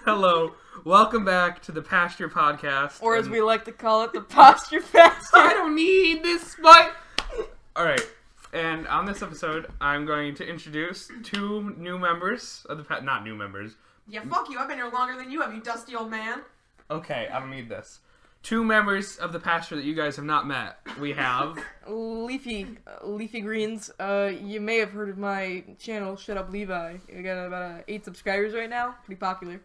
Hello. Welcome back to the Pasture Podcast. Or as we like to call it, the Pasture Podcast. I don't need this mic. Alright. And on this episode, I'm going to introduce two new members of the not new members. Yeah, fuck you. I've been here longer than you have, you dusty old man. Okay, I don't need this. Two members of the Pasture that you guys have not met. We have... Leafy Greens. You may have heard of my channel, Shut Up Levi. I got about 8 subscribers right now. Pretty popular.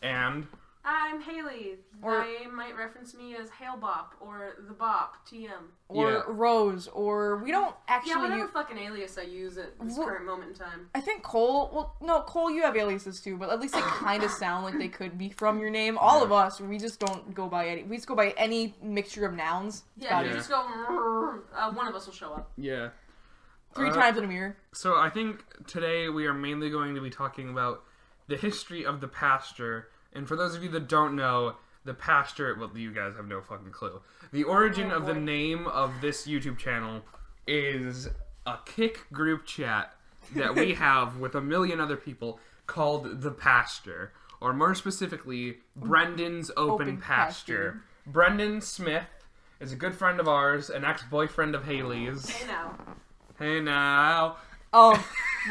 And... I'm Haley. I might reference me as Hail Bop or The Bop, TM. Or Rose, or we don't actually Yeah, whatever fucking alias I use at this current moment in time. I think Cole, Cole, you have aliases too, but at least they kind of sound like they could be from your name. All of us, we just don't go by any, we just go by any mixture of nouns. Yeah, you just go, one of us will show up. Yeah. 3 times in a mirror. So I think today we are mainly going to be talking about the history of the Pasture. And for those of you that don't know, the Pasture, well, you guys have no fucking clue. The origin of the name of this YouTube channel is a kick group chat that we have with a million other people called The Pasture. Or more specifically, Brendan's Open Pasture. Brendan Smith is a good friend of ours, an ex-boyfriend of Haley's. Hey now. Hey now. Why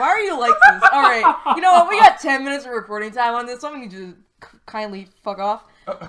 are you like this? Alright, you know what, we got 10 minutes of recording time on this, so I'm gonna just kindly fuck off.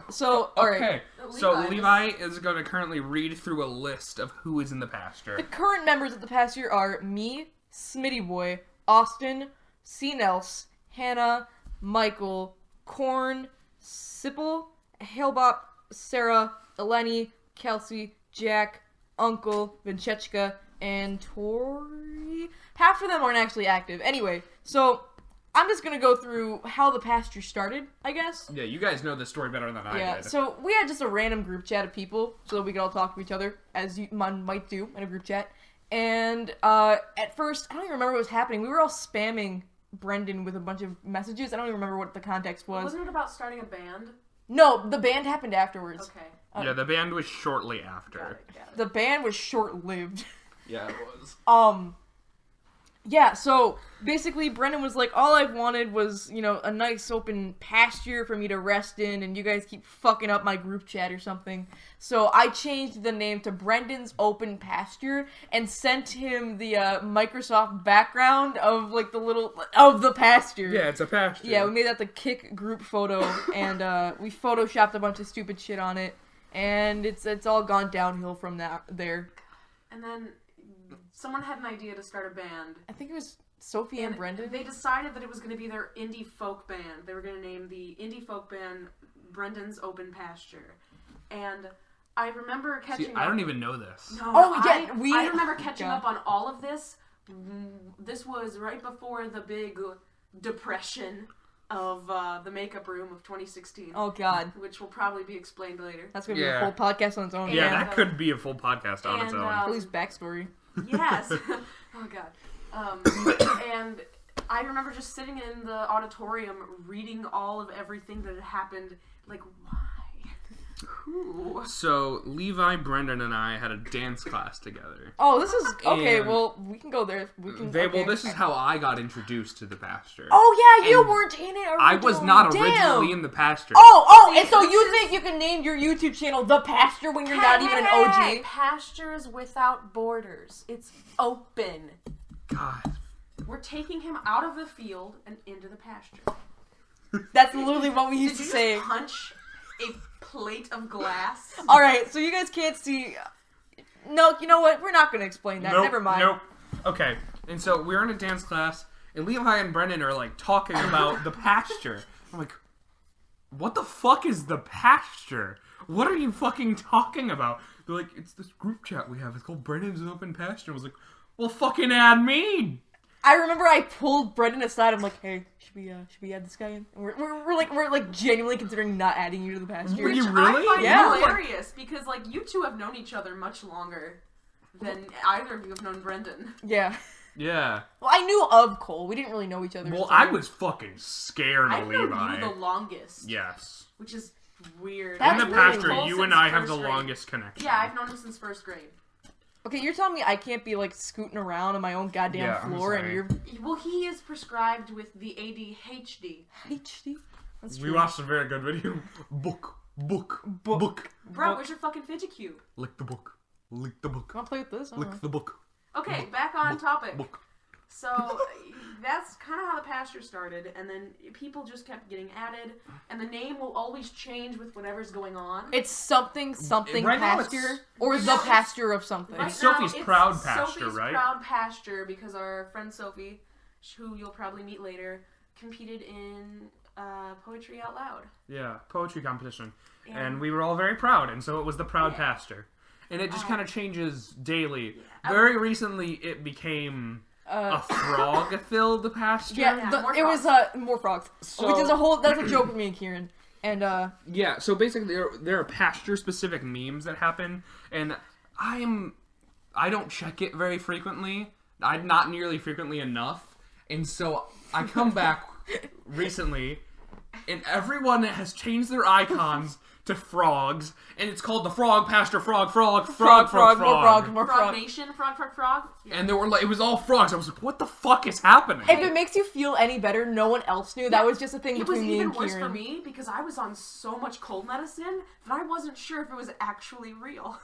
So, alright. Okay, so Levi is going to currently read through a list of who is in the Pasture. The current members of the Pasture are me, Smitty Boy, Austin, C. Nels, Hannah, Michael, Korn, Sipple, Hailbop, Sarah, Eleni, Kelsey, Jack, Uncle, Vinchechka, and Tori. Half of them aren't actually active. Anyway, so I'm just gonna go through how the Pasture started, I guess. Yeah, you guys know this story better than I did. So we had just a random group chat of people so that we could all talk to each other, as you might do in a group chat. And at first, I don't even remember what was happening. We were all spamming Brendan with a bunch of messages. I don't even remember what the context was. Wasn't it about starting a band? No, the band happened afterwards. Okay. Yeah, the band was shortly after. Got it. The band was short-lived. Yeah, it was. Yeah, so basically Brendan was like, all I've wanted was, you know, a nice open pasture for me to rest in, and you guys keep fucking up my group chat or something. So I changed the name to Brendan's Open Pasture and sent him the Microsoft background of like the pasture. Yeah, it's a pasture. Yeah, we made that the kick group photo, and we photoshopped a bunch of stupid shit on it, and it's all gone downhill from there. And then someone had an idea to start a band. I think it was Sophie and Brendan. They decided that it was going to be their indie folk band. They were going to name the indie folk band Brendan's Open Pasture. And I remember catching up. I don't even know this. No, I remember catching up on all of this. This was right before the big depression of the makeup room of 2016. Oh, God. Which will probably be explained later. That's going to be a full podcast on its own. Yeah, that could be a full podcast on its own. Please, backstory. Yes. Oh, God. And I remember just sitting in the auditorium reading all of everything that had happened. Like, why? Who? So, Levi, Brendan, and I had a dance class together. Oh, this is... Okay, And well, we can go there. We can. Well, this is how I got introduced to the Pasture. Oh, yeah, you And weren't in it originally. I was not originally in the Pasture. And so you think you can name your YouTube channel The Pasture when you're not even an OG? Pastures without borders. It's open. God. We're taking him out of the field and into the pasture. That's literally what we used to say. Did you just punch a plate of glass? Alright, so you guys can't see... No, you know what? We're not going to explain that. Never mind. Nope. Okay, and so we're in a dance class, and Levi and Brendan are, like, talking about the Pasture. I'm like, what the fuck is the Pasture? What are you fucking talking about? They're like, it's this group chat we have. It's called Brendan's Open Pasture. I was like, well, fucking add me. I remember I pulled Brendan aside. I'm like, hey, should we add this guy in? And we're like genuinely considering not adding you to the pasture. Were you really? I find hilarious because like you two have known each other much longer than either of you have known Brendan. Yeah. Yeah. Well, I knew of Cole. We didn't really know each other. Well, I was fucking scared of Levi. I've known you the longest. Yes. Which is weird. In the Pasture, Cole you and I have the longest connection. Yeah, I've known him since first grade. Okay, you're telling me I can't be, like, scooting around on my own goddamn floor and you're... Well, he is prescribed with the ADHD. HD? That's We true. watched a very good video. Book. Bro, where's your fucking fidget cube? Lick the book. Lick the book. I'll play with this. Lick the book. Okay, back on topic. Book. So that's kind of how the pasture started, and then people just kept getting added, and the name will always change with whatever's going on. It's something Right now pasture, it's- or right the now it's- pasture of something. Right It's now, Sophie's Proud Pasture, Sophie's right? Proud Pasture, because our friend Sophie, who you'll probably meet later, competed in Poetry Out Loud. Yeah, poetry competition. And- And we were all very proud, and so it was the Proud Pasture. And it just kind of changes daily. Yeah. Very recently, it became a frog-filled pasture. Yeah, more it was more frogs, So- which is that's a joke with me and Kieran. And Yeah, so basically there are pasture-specific memes that happen, and I don't check it very frequently. Not nearly frequently enough. And so I come back recently, and everyone has changed their icons to frogs, and it's called the Frog Pasture, frog. more frog. Nation, frog. Yeah. And it was all frogs. I was like, what the fuck is happening? If it makes you feel any better, no one else knew. That was just a thing It was between me even and worse Kieran. for me because I was on so much cold medicine that I wasn't sure if it was actually real.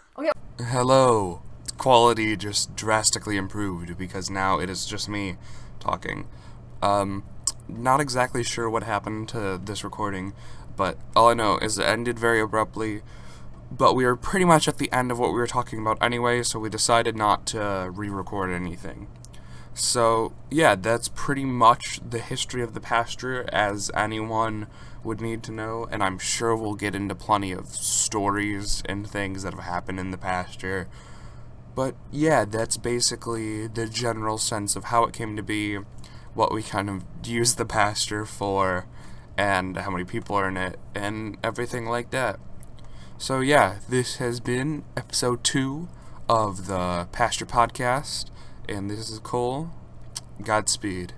Hello. Quality just drastically improved because now it is just me talking. Not exactly sure what happened to this recording, but all I know is it ended very abruptly, but we were pretty much at the end of what we were talking about anyway, so we decided not to re-record anything. So, yeah, that's pretty much the history of the pasture as anyone would need to know, and I'm sure we'll get into plenty of stories and things that have happened in the pasture. But yeah, that's basically the general sense of how it came to be, what we kind of use the pasture for, and how many people are in it, and everything like that. So yeah, this has been episode 2 of the Pasture Podcast, and this is Cole. Godspeed.